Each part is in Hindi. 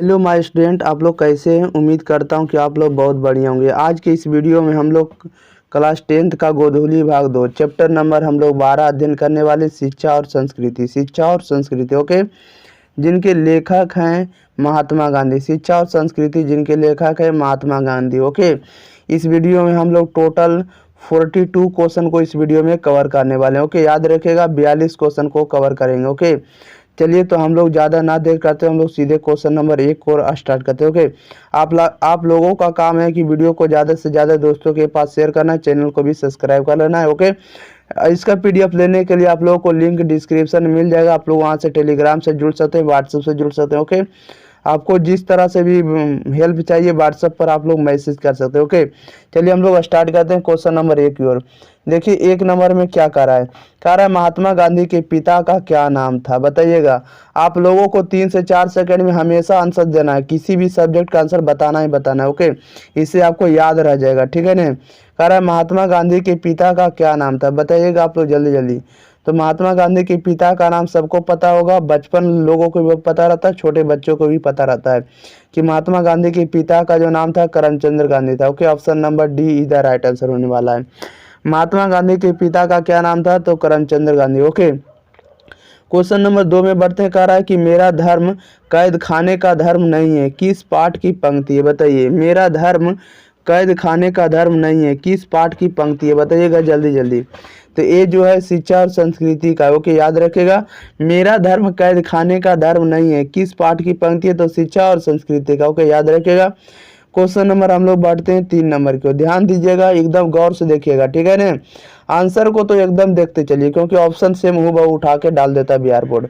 हेलो माय स्टूडेंट, आप लोग कैसे हैं। उम्मीद करता हूं कि आप लोग बहुत बढ़िया होंगे। आज के इस वीडियो में हम लोग क्लास 10th का गोधूली भाग 2 चैप्टर नंबर हम लोग 12 अध्ययन करने वाले शिक्षा और संस्कृति। ओके, जिनके लेखक हैं महात्मा गांधी। शिक्षा और संस्कृति जिनके लेखक हैं महात्मा गांधी। ओके, इस वीडियो में हम लोग टोटल 42 क्वेश्चन को इस वीडियो में कवर करने वाले हैं। ओके, याद रखिएगा 42 क्वेश्चन को कवर करेंगे। ओके, चलिए तो हम लोग ज़्यादा ना देर करते, हम लोग सीधे क्वेश्चन नंबर 1 को स्टार्ट करते हैं। ओके, आप लोगों का काम है कि वीडियो को ज़्यादा से ज़्यादा दोस्तों के पास शेयर करना है, चैनल को भी सब्सक्राइब कर लेना है। ओके, इसका पीडीएफ लेने के लिए आप लोगों को लिंक डिस्क्रिप्शन में मिल जाएगा। आप लोग वहाँ से टेलीग्राम से जुड़ सकते हैं, व्हाट्सएप से जुड़ सकते हैं। ओके, आपको जिस तरह से भी हेल्प चाहिए व्हाट्सएप पर आप लोग मैसेज कर सकते हैं। ओके, चलिए हम लोग स्टार्ट करते हैं क्वेश्चन नंबर 1 की ओर। देखिए 1 नंबर में क्या कह रहा है महात्मा गांधी के पिता का क्या नाम था, बताइएगा। आप लोगों को 3 से 4 सेकंड में हमेशा आंसर देना है, किसी भी सब्जेक्ट का आंसर बताना ही बताना है। ओके, इससे आपको याद रह जाएगा, ठीक है ना। कह रहा है महात्मा गांधी के पिता का क्या नाम था, बताइएगा आप लोग जल्दी जल्दी। तो महात्मा गांधी के पिता का नाम सबको पता होगा, बचपन लोगों को भी पता रहता है, छोटे बच्चों को भी पता रहता है कि महात्मा गांधी के पिता का जो नाम था करमचंद गांधी था। Okay, option number D is the right answer होने वाला है। महात्मा गांधी के पिता का क्या नाम था, तो Karamchand Gandhi. Okay, question number 2 में बढ़ते हैं। कह रहा है कि मेरा धर्म कैद खाने का धर्म नहीं है, किस पाठ की पंक्ति है, बताइए। मेरा धर्म कैद खाने का धर्म नहीं है, किस पाठ की पंक्ति है, बताइएगा जल्दी जल्दी। तो ये जो है शिक्षा और संस्कृति का। ओके, याद रखेगा मेरा धर्म कैद खाने का धर्म नहीं है, किस पाठ की पंक्ति है, तो शिक्षा और संस्कृति का। ओके, याद रखेगा। क्वेश्चन नंबर हम लोग बढ़ते हैं 3 नंबर को। ध्यान दीजिएगा, एकदम गौर से देखिएगा, ठीक है ना। आंसर को तो एकदम देखते चलिए, क्योंकि ऑप्शन सेम हूबहू उठा के डाल देता बिहार बोर्ड,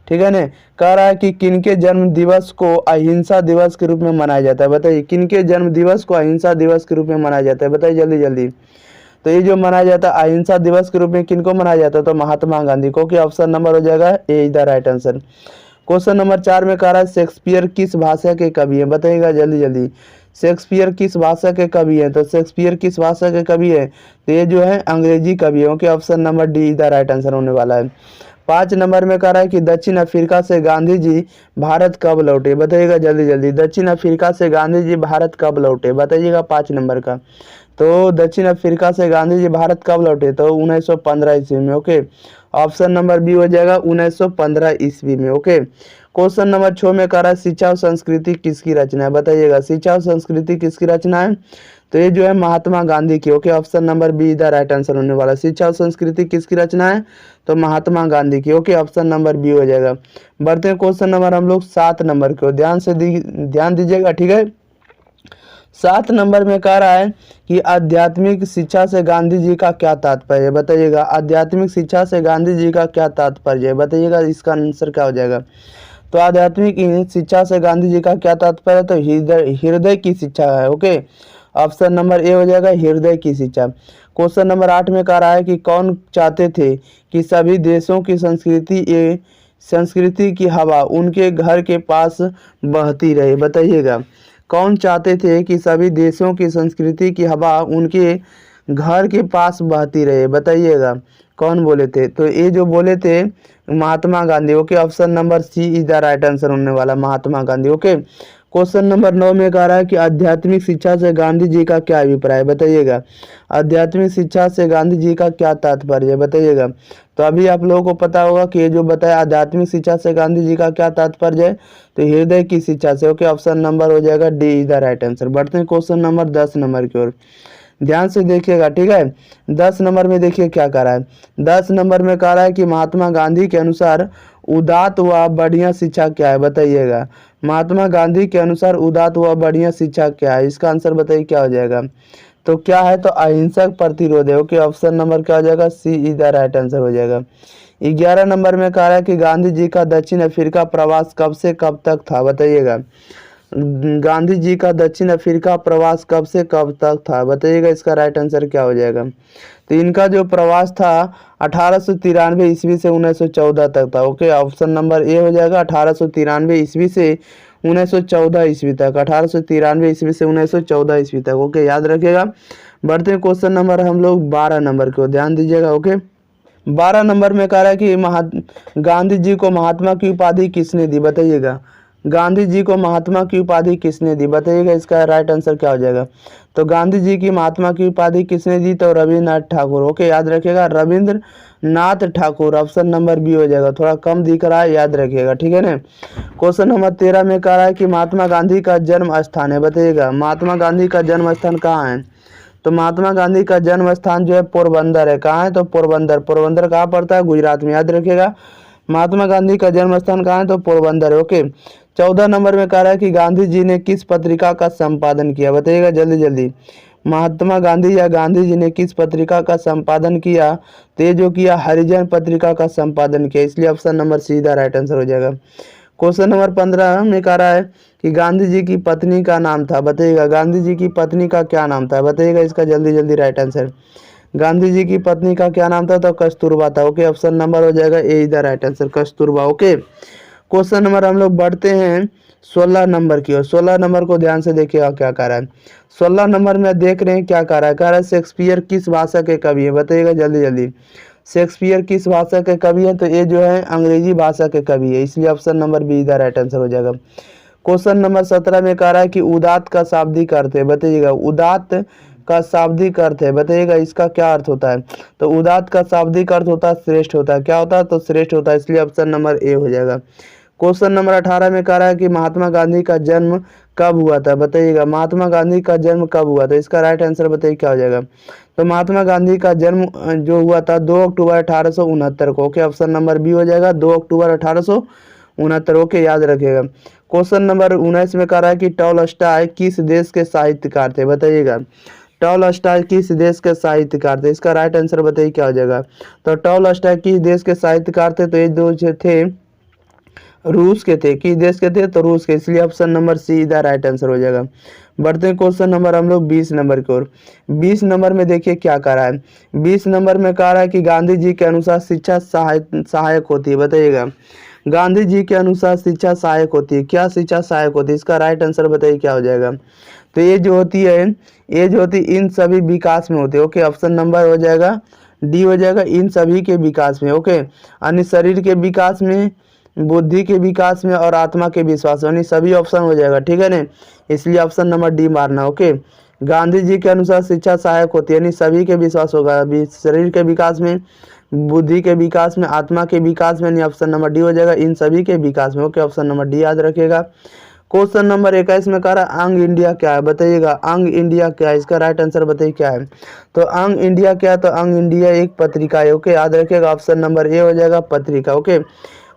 ठीक है ना। कह रहा है कि किनके जन्म दिवस को अहिंसा दिवस के रूप में मनाया जाता है, बताइए। किनके जन्म दिवस को अहिंसा दिवस के रूप में मनाया जाता है, बताइए जल्दी जल्दी। तो ये जो मनाया जाता है अहिंसा दिवस के रूप में किनको मनाया जाता है, तो महात्मा गांधी को। कि ऑप्शन नंबर हो जाएगा a is the right answer. Question number 4 में कह रहा है शेक्सपियर किस भाषा के कवि है, बताइएगा जल्दी जल्दी। शेक्सपियर किस भाषा के कवि है, तो शेक्सपियर किस भाषा के कवि है, तो ये जो है अंग्रेजी कवि है। Okay, option number D is the right answer होने वाला है। 5 नंबर में कह रहा है कि दक्षिण अफ्रीका से गांधी जी भारत कब लौटे, बताइएगा जल्दी जल्दी। दक्षिण अफ्रीका से गांधी जी भारत कब लौटे, बताइएगा 5 नंबर का। तो दक्षिण अफ्रीका से गांधी जी भारत कब लौटे, तो 1915 ईस्वी में। ओके, ऑप्शन नंबर बी हो जाएगा 1915 ईस्वी में। ओके, क्वेश्चन नंबर 6 में कह रहा है शिक्षा और संस्कृति किसकी रचना है, बताइएगा। शिक्षा और संस्कृति किसकी रचना है, तो ये जो है महात्मा गांधी की। Okay, option number be the right answer होने वाला। शिक्षा और संस्कृति किसकी रचना है, तो महात्मा गांधी की। ओके, ऑप्शन नंबर बी हो जाएगा। बढ़ते हैं क्वेश्चन नंबर हम लोग 7 नंबर को। ध्यान दीजिएगा, ठीक है। 7 नंबर में कह रहा है कि आध्यात्मिक शिक्षा से गांधी जी का क्या तात्पर्य है, बताइएगा। आध्यात्मिक शिक्षा से गांधी जी का क्या तात्पर्य है, बताइएगा। इसका आंसर क्या हो जाएगा, तो आध्यात्मिक शिक्षा से गांधी जी का क्या तात्पर्य है, तो हृदय की शिक्षा है। ओके, ऑप्शन नंबर ए हो जाएगा हृदय की शिक्षा। क्वेश्चन नंबर 8 में कह रहा है कि कौन चाहते थे कि सभी देशों की संस्कृति की हवा उनके घर के पास बहती रहे, बताइएगा। कौन चाहते थे कि सभी देशों की संस्कृति की हवा उनके घर के पास बहती रहे, बताइएगा। कौन बोले थे, तो ये जो बोले थे Mahatma Gandhi. Okay, option number C is the right answer होने वाला, Mahatma Gandhi. Okay, question number 9 में कह रहा है कि आध्यात्मिक शिक्षा से गांधी जी का क्या अभिप्राय, बताइएगा। आध्यात्मिक शिक्षा से गांधी जी का क्या तात्पर्य है, बताइएगा। तो अभी आप लोगों को पता होगा कि ये जो बताया आध्यात्मिक शिक्षा से गांधी जी का क्या तात्पर्य है, तो हृदय की शिक्षा से। ओके, ऑप्शन नंबर हो जाएगा D is the right answer. बढ़ते हैं क्वेश्चन नंबर 10 नंबर की ओर। ध्यान से देखिएगा, ठीक है। 10 नंबर में देखिए क्या कह रहा है। 10 नंबर में कह रहा है कि महात्मा गांधी के अनुसार उदात्त व बढ़िया शिक्षा क्या है, बताइएगा। महात्मा गांधी के अनुसार उदात्त व बढ़िया शिक्षा क्या है, इसका आंसर बताइए क्या हो जाएगा। तो क्या है, तो अहिंसक प्रतिरोध है। ओके, ऑप्शन नंबर क्या हो जाएगा, सी इज द राइट आंसर हो जाएगा। 11 नंबर में कह रहा है कि गांधी जी का दक्षिण अफ्रीका प्रवास कब से कब तक था, बताइएगा। गांधी जी का दक्षिण अफ्रीका प्रवास कब से कब तक था, बताइएगा। इसका राइट आंसर क्या हो जाएगा, तो इनका जो प्रवास था 1893 ईस्वी से 1914 तक था। ओके, ऑप्शन नंबर ए हो जाएगा 1893 ईस्वी से 1914 ईस्वी तक। 1893 ईस्वी से 1914 ईस्वी तक। ओके, याद रखिएगा। बढ़ते हैं क्वेश्चन नंबर हम लोग 12 नंबर को। ध्यान दीजिएगा। ओके, 12 नंबर में कह रहा है कि गांधी जी को महात्मा की उपाधि किसने दी, बताइएगा। गांधी जी को महात्मा की उपाधि किसने दी, बताइएगा इसका राइट आंसर क्या हो जाएगा। तो गांधी जी की महात्मा की उपाधि किसने दी, तो रविन्द्रनाथ ठाकुर। ओके, याद रखिएगा Rabindranath Thakur, option number B हो जाएगा। थोड़ा कम दिख रहा है, याद रखिएगा, ठीक है ना। क्वेश्चन नंबर 13 में कह रहा है कि महात्मा गांधी का जन्म स्थान है, बताइएगा महात्मा गांधी का जन्म स्थान कहाँ है। तो महात्मा गांधी का जन्म स्थान जो है पोरबंदर है। कहाँ है, तो पोरबंदर। पोरबंदर कहाँ पड़ता है, गुजरात में, याद रखिएगा। महात्मा गांधी का जन्म स्थान कहाँ है, तो पोरबंदर है। ओके, 14 नंबर में कह रहा है कि गांधी जी ने किस पत्रिका का संपादन किया, बताइएगा जल्दी जल्दी। महात्मा गांधी या गांधी जी ने किस पत्रिका का संपादन किया, तो ये जो किया हरिजन पत्रिका का संपादन किया, इसलिए ऑप्शन नंबर सीधा राइट आंसर हो जाएगा। क्वेश्चन नंबर 15 में कह रहा है कि गांधी जी की पत्नी का नाम था, बताइएगा गांधी जी की पत्नी का क्या नाम था, बताइएगा इसका जल्दी जल्दी राइट आंसर। गांधी जी की पत्नी का क्या नाम था, तो कस्तूरबा था। ओके, ऑप्शन नंबर हो जाएगा a is the right answer, Kasturba. Okay, question number हम लोग बढ़ते हैं 16 नंबर की ओर। 16 नंबर को ध्यान से देखिएगा क्या कह रहा है। 16 नंबर में देख रहे हैं क्या कह रहा है, कह रहा है शेक्सपियर किस भाषा के कवि है, बताइएगा जल्दी जल्दी। शेक्सपियर किस भाषा के कवि है, तो ये जो है अंग्रेजी भाषा के कवि है, इसलिए ऑप्शन नंबर बी इधर राइट आंसर हो जाएगा। क्वेश्चन नंबर 17 में कह रहा है कि उदात्त का शाब्दिक अर्थ है, बताइएगा उदात्त का शाब्दिक अर्थ है, बताइएगा इसका क्या अर्थ होता है। तो उदात्त का शाब्दिक अर्थ होता है श्रेष्ठ होता है, क्या होता है, तो श्रेष्ठ होता है, इसलिए ऑप्शन नंबर ए हो जाएगा। क्वेश्चन नंबर 18 में कह रहा है कि महात्मा गांधी का जन्म कब हुआ था, बताइएगा महात्मा गांधी का जन्म कब हुआ था, इसका राइट आंसर बताइए क्या हो जाएगा। तो महात्मा गांधी का जन्म जो हुआ था 2 अक्टूबर 1869 को। ओके, ऑप्शन नंबर बी हो जाएगा 2 अक्टूबर 1869। ओके, याद रखिएगा। क्वेश्चन नंबर 19 में कह रहा है कि टॉलस्टॉय किस देश के साहित्यकार थे, बताइएगा टॉलस्टॉय किस देश के साहित्यकार थे, इसका राइट आंसर बताइए क्या हो जाएगा। तो टॉलस्टॉय किस देश के साहित्यकार थे, तो ये दो जो थे रूस के थे, किस देश के थे, तो रूस के, इसलिए ऑप्शन नंबर सी इधर राइट आंसर हो जाएगा। बढ़ते हैं क्वेश्चन नंबर हम लोग 20 नंबर की ओर। 20 नंबर में देखिए क्या कह रहा है। 20 नंबर में कह रहा है कि गांधी जी के अनुसार शिक्षा सहायक होती है, बताइएगा गांधी जी के अनुसार शिक्षा सहायक होती है, क्या शिक्षा सहायक होती है, इसका राइट आंसर बताइए क्या हो जाएगा। तो ये जो होती है इन सभी विकास में होती है। ओके, ऑप्शन नंबर हो जाएगा डी हो जाएगा, इन सभी के विकास में। ओके, यानी शरीर के विकास में, बुद्धि के विकास में और आत्मा के विश्वास में, यानी सभी ऑप्शन हो जाएगा, ठीक है ना, इसलिए ऑप्शन नंबर डी मारना। ओके, गांधी जी के अनुसार शिक्षा सहायक होती है, यानी सभी के विश्वास होगा, शरीर के विकास में, बुद्धि के विकास में, आत्मा के विकास में, यानी ऑप्शन नंबर डी हो जाएगा, इन सभी के विकास में। ओके, ऑप्शन नंबर डी याद रखिएगा। क्वेश्चन नंबर 21 में कह रहा है अंग इंडिया क्या है, बताइएगा अंग इंडिया क्या है, इसका राइट आंसर बताइए क्या है। तो अंग इंडिया क्या है, तो अंग इंडिया एक पत्रिका है। ओके, याद रखिएगा ऑप्शन नंबर ए हो जाएगा पत्रिका। ओके,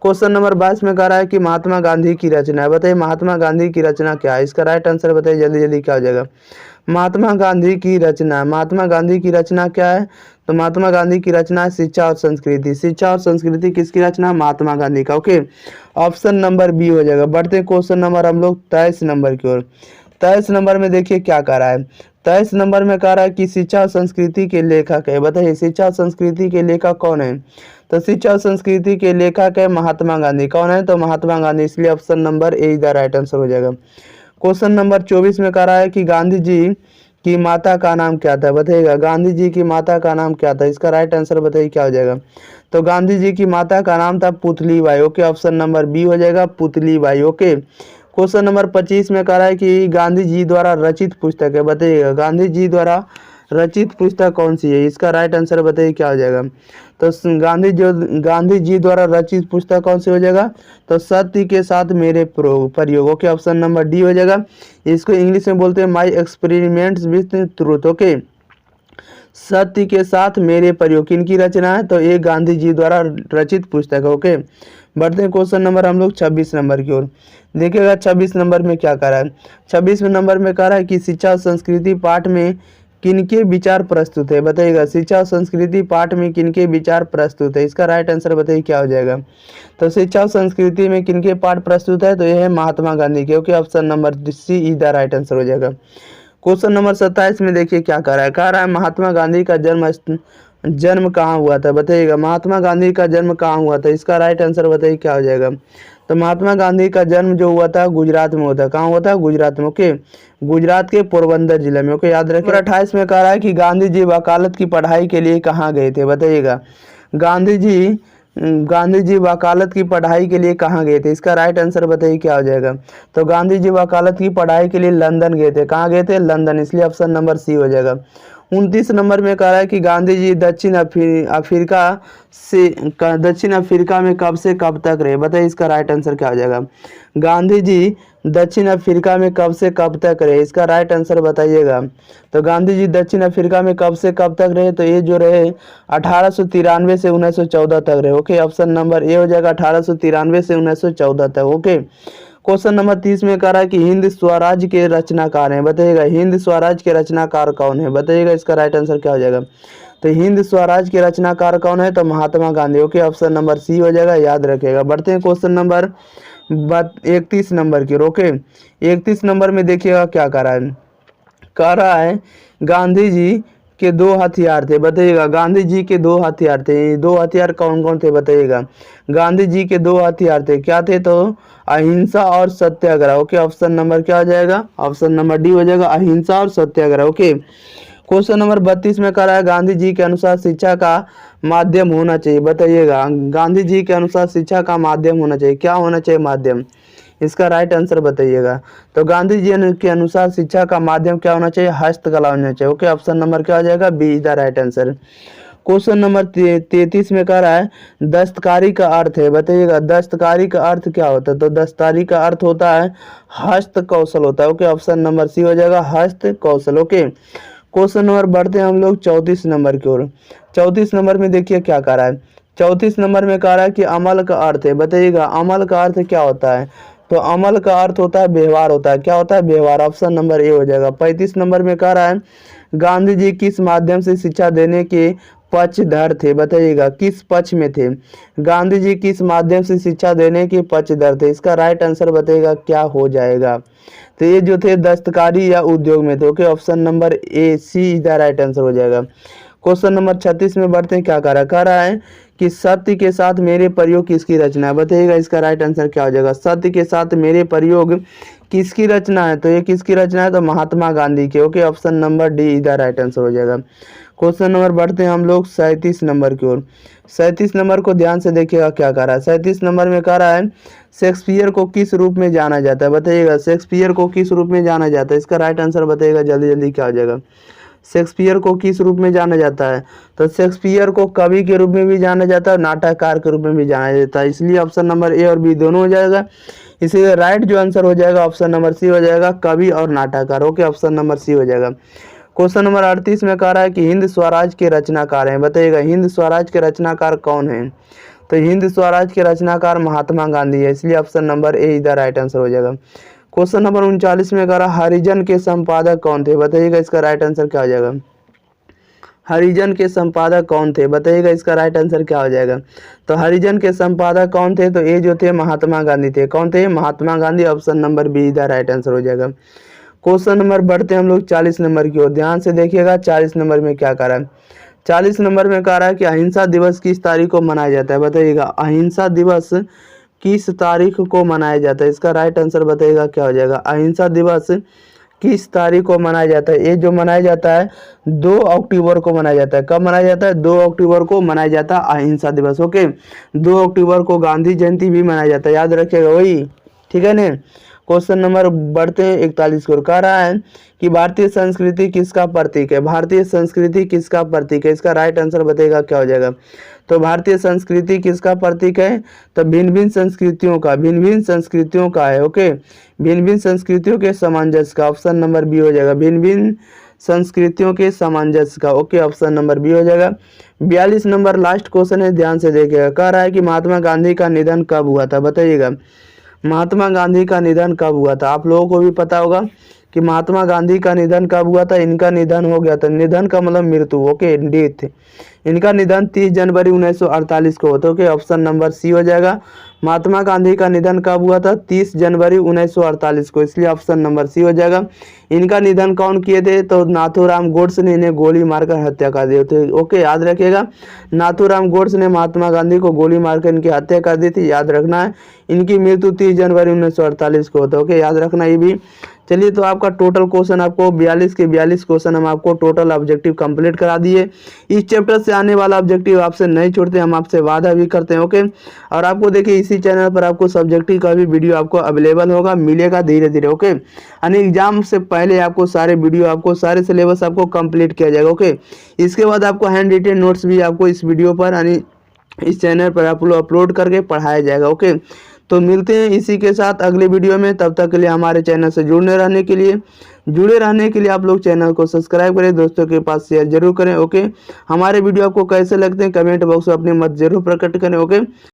क्वेश्चन नंबर 22 में कह रहा है कि महात्मा गांधी की रचना है, बताइए महात्मा गांधी की रचना क्या है, इसका राइट आंसर बताइए जल्दी जल्दी क्या हो जाएगा। महात्मा गांधी की रचना, महात्मा गांधी की रचना क्या है, तो महात्मा गांधी की रचना है शिक्षा और संस्कृति। शिक्षा और संस्कृति किसकी रचना, महात्मा गांधी का। ओके, ऑप्शन नंबर बी हो जाएगा। बढ़ते हैं क्वेश्चन नंबर हम लोग 23 नंबर की ओर। 23 नंबर में देखिए क्या कह रहा है। 23 नंबर में कह रहा है कि शिक्षा और संस्कृति के लेखक है, बताइए शिक्षा और संस्कृति के लेखक कौन है। तो शिक्षा और संस्कृति के लेखक है महात्मा गांधी, कौन है, तो महात्मा गांधी, इसलिए option number A is the right answer हो जाएगा। क्वेश्चन नंबर 24 में कह रहा है कि गांधी जी की माता का नाम क्या था, बताइएगा गांधी जी की माता का नाम क्या था, इसका राइट आंसर बताइए क्या हो जाएगा। तो गांधी जी की माता का नाम था Putli Bai. Okay, option number B हो जाएगा पुतली बाई। ओके, क्वेश्चन नंबर 25 में कह रहा है कि गांधी जी द्वारा रचित पुस्तक है, बताइएगा गांधी जी द्वारा रचित पुस्तक कौन सी है, इसका राइट आंसर बताइए क्या हो जाएगा। तो गांधी जी द्वारा रचित पुस्तक कौन सी हो जाएगा, तो सत्य के साथ मेरे प्रयोग। ओके, ऑप्शन नंबर डी हो जाएगा। इसको इंग्लिश में बोलते हैं my experiments with truth. Okay, सत्य के साथ मेरे प्रयोग किनकी रचना है, तो ये गांधी जी द्वारा रचित पुस्तक है। ओके, बढ़ते हैं क्वेश्चन नंबर हम लोग 26 नंबर की ओर। देखिएगा 26 नंबर में क्या कह रहा है। 26 नंबर में कह रहा है कि शिक्षा और संस्कृति पाठ में किनके विचार प्रस्तुत है, बताइएगा शिक्षा और संस्कृति पाठ में किनके विचार प्रस्तुत है, इसका राइट आंसर बताइए क्या हो जाएगा। तो शिक्षा और संस्कृति में किनके पाठ प्रस्तुत है, तो यह है महात्मा गांधी के। Okay, option number C is the right answer हो जाएगा। क्वेश्चन नंबर 27 में देखिए क्या कह रहा है महात्मा गांधी का जन्म कहाँ हुआ था, बताइएगा महात्मा गांधी का जन्म कहाँ हुआ था, इसका राइट आंसर बताइए क्या हो जाएगा। तो महात्मा गांधी का जन्म जो हुआ था गुजरात में हुआ था, कहाँ हुआ था, गुजरात में। ओके, गुजरात के पोरबंदर जिले में। ओके, याद रखिए। 28 में कह रहा है कि गांधी जी वकालत की पढ़ाई के लिए कहाँ गए थे, बताइएगा गांधी जी गांधी जी वकालत की पढ़ाई के लिए कहाँ गए थे? इसका राइट आंसर बताइए क्या हो जाएगा। तो गांधी जी वकालत की पढ़ाई के लिए लंदन गए थे। कहाँ गए थे? लंदन, इसलिए ऑप्शन नंबर सी हो जाएगा। 29 नंबर में कह रहा है कि गांधी जी दक्षिण अफ्रीका में कब से कब तक रहे? बताइए इसका राइट आंसर क्या हो जाएगा। गांधी जी दक्षिण अफ्रीका में कब से कब तक रहे? इसका राइट आंसर बताइएगा। तो गांधी जी दक्षिण अफ्रीका में कब से कब तक रहे? तो ये जो रहे 1893 से 1914 तक रहे। ओके, ऑप्शन नंबर ए हो जाएगा, 1893 से 1914 तक। ओके, क्वेश्चन नंबर 30 में कह रहा है कि हिंद स्वराज के रचनाकार हैं। बताइएगा हिंद स्वराज के रचनाकार कौन है? बताइएगा इसका राइट आंसर क्या हो जाएगा। तो हिंद स्वराज के रचनाकार कौन है? तो Mahatma Gandhi. Okay, option number c हो जाएगा, याद रखिएगा। बढ़ते हैं क्वेश्चन नंबर 31 नंबर की। ओके, 31 नंबर में देखिएगा क्या कह रहा है गांधी जी के दो हथियार थे। बताइएगा गांधी जी के दो हथियार थे। दो हथियार कौन कौन थे? बताइएगा गांधी जी के दो हथियार थे, क्या थे? तो अहिंसा और सत्याग्रह। ओके, ऑप्शन नंबर क्या हो जाएगा? ऑप्शन नंबर डी हो जाएगा, अहिंसा और सत्याग्रह। ओके, क्वेश्चन नंबर 32 में कह रहा है गांधी जी के अनुसार शिक्षा का माध्यम होना चाहिए। बताइएगा गांधी जी के अनुसार शिक्षा का माध्यम होना चाहिए, क्या होना चाहिए माध्यम? इसका राइट आंसर बताइएगा। तो गांधी जी के अनुसार शिक्षा का माध्यम क्या होना चाहिए? हस्तकला होना चाहिए। ओके, ऑप्शन नंबर क्या हो जाएगा? B is the right answer. Question number 33 में कह रहा है दस्तकारी का अर्थ है। बताइएगा दस्तकारी का अर्थ क्या होता है? तो दस्तकारी का अर्थ होता है हस्त कौशल होता है। ओके, ऑप्शन नंबर सी हो जाएगा, हस्त कौशल। ओके, क्वेश्चन नंबर बढ़ते हैं हम लोग 34 नंबर की ओर। 34 नंबर में देखिए क्या कह रहा है। 34 नंबर में कह रहा है कि अमल का अर्थ है। बताइएगा अमल का अर्थ क्या होता है? तो अमल का अर्थ होता है व्यवहार होता है। क्या होता है? व्यवहार। ऑप्शन नंबर ए हो जाएगा। 35 नंबर में कह रहा है गांधी जी किस माध्यम से शिक्षा देने के पक्षधर थे? बताइएगा किस पक्ष में थे? गांधी जी किस माध्यम से शिक्षा देने के पक्षधर थे? इसका राइट आंसर बताइएगा क्या हो जाएगा। तो ये जो थे दस्तकारी या उद्योग में थे। Okay, option number A C is the right answer हो जाएगा। क्वेश्चन नंबर 36 में बढ़ते हैं क्या कह रहा है कि सत्य के साथ मेरे प्रयोग किसकी रचना है? बताइएगा इसका राइट आंसर क्या हो जाएगा। सत्य के साथ मेरे प्रयोग किसकी रचना है? तो ये किसकी रचना है? तो महात्मा गांधी की। Okay, option number D is the right answer हो जाएगा। क्वेश्चन नंबर बढ़ते हैं हम लोग 37 नंबर की ओर। 37 नंबर को ध्यान से देखिएगा क्या कह रहा है। 37 नंबर में कह रहा है शेक्सपियर को किस रूप में जाना जाता है? बताइएगा शेक्सपियर को किस रूप में जाना जाता है? इसका राइट आंसर बताइएगा जल्दी जल्दी क्या हो जाएगा। शेक्सपियर को किस रूप में जाना जाता है? तो शेक्सपियर को कवि के रूप में भी जाना जाता है, नाटककार के रूप में भी जाना जाता है। इसलिए ऑप्शन नंबर ए और बी दोनों हो जाएगा। इसीलिए राइट जो आंसर हो जाएगा ऑप्शन नंबर सी हो जाएगा, कवि और नाटककार। ओके, ऑप्शन नंबर सी हो जाएगा। क्वेश्चन नंबर 38 में कह रहा है कि हिंद स्वराज के रचनाकार हैं। बताइएगा हिंद स्वराज के रचनाकार कौन है? तो हिंद स्वराज के रचनाकार महात्मा गांधी है। इसलिए option number A is the right answer हो जाएगा। क्वेश्चन नंबर 39 में कह रहा है हरिजन के संपादक कौन थे? बताइएगा इसका राइट आंसर क्या हो जाएगा। हरिजन के संपादक कौन थे? बताइएगा इसका राइट आंसर क्या हो जाएगा। तो हरिजन के संपादक कौन थे? तो ये जो थे महात्मा गांधी थे। कौन थे? Mahatma Gandhi. Option number b is the right answer हो जाएगा। क्वेश्चन नंबर बढ़ते हैं हम लोग 40 नंबर की ओर। ध्यान से देखिएगा 40 नंबर में क्या कह रहा है। 40 नंबर में कह रहा है कि अहिंसा दिवस किस तारीख को मनाया जाता है? बताइएगा अहिंसा दिवस किस तारीख को मनाया जाता है? इसका राइट आंसर बताइएगा क्या हो जाएगा। अहिंसा दिवस किस तारीख को मनाया जाता है? ये जो मनाया जाता है 2 अक्टूबर को मनाया जाता है। कब मनाया जाता है? 2 अक्टूबर को मनाया जाता है अहिंसा दिवस। ओके, 2 अक्टूबर को गांधी जयंती भी मनाया जाता है, याद रखिएगा वही, ठीक है ना। क्वेश्चन नंबर बढ़ते हैं 41 को। कह रहा है कि भारतीय संस्कृति किसका प्रतीक है? भारतीय संस्कृति किसका प्रतीक है? इसका राइट आंसर बताइएगा क्या हो जाएगा। तो भारतीय संस्कृति किसका प्रतीक है? तो भिन्न भिन्न संस्कृतियों का है। ओके, भिन्न भिन्न संस्कृतियों के सामंजस्य का। ऑप्शन नंबर बी हो जाएगा, भिन्न भिन्न संस्कृतियों के सामंजस्य का। ओके, ऑप्शन नंबर बी हो जाएगा। 42 नंबर लास्ट क्वेश्चन है, ध्यान से देखिएगा। कह रहा है कि महात्मा गांधी का निधन कब हुआ था? बताइएगा महात्मा गांधी का निधन कब हुआ था? आप लोगों को भी पता होगा कि महात्मा गांधी का निधन कब हुआ था। इनका निधन हो गया था, निधन का मतलब मृत्यु। Okay, death. इनका निधन 30 जनवरी 1948 को होता है। ओके, ऑप्शन नंबर सी हो जाएगा। महात्मा गांधी का निधन कब हुआ था? 30 जनवरी 1948 को। इसलिए ऑप्शन नंबर सी हो जाएगा। इनका निधन कौन किए थे? तो नाथूराम गोड्से ने इन्हें गोली मारकर हत्या कर दी थी। ओके, याद रखिएगा नाथूराम गोड्से ने महात्मा गांधी को गोली मारकर इनकी हत्या कर दी थी, याद रखना है। इनकी मृत्यु 30 जनवरी 1948 को होता है। ओके, याद रखना ये भी। चलिए, तो आपका टोटल क्वेश्चन आपको 42 के 42 क्वेश्चन हम आपको टोटल ऑब्जेक्टिव कंप्लीट करा दिए। इस चैप्टर से आने वाला ऑब्जेक्टिव आपसे नहीं छोड़ते, हम आपसे वादा भी करते हैं। ओके, और आपको देखिए इसी चैनल पर आपको सब्जेक्टिव का भी वीडियो आपको अवेलेबल होगा, मिलेगा धीरे धीरे। ओके, यानी एग्जाम से पहले आपको सारे वीडियो, आपको सारे सिलेबस आपको कंप्लीट किया जाएगा। ओके, इसके बाद आपको हैंड रिटेन नोट्स भी आपको इस वीडियो पर यानी इस चैनल पर आप लोग अपलोड करके पढ़ाया जाएगा। ओके, तो मिलते हैं इसी के साथ अगले वीडियो में। तब तक के लिए हमारे चैनल से जुड़े रहने के लिए आप लोग चैनल को सब्सक्राइब करें, दोस्तों के पास शेयर जरूर करें। ओके, हमारे वीडियो आपको कैसे लगते हैं कमेंट बॉक्स में अपने मत जरूर प्रकट करें। ओके।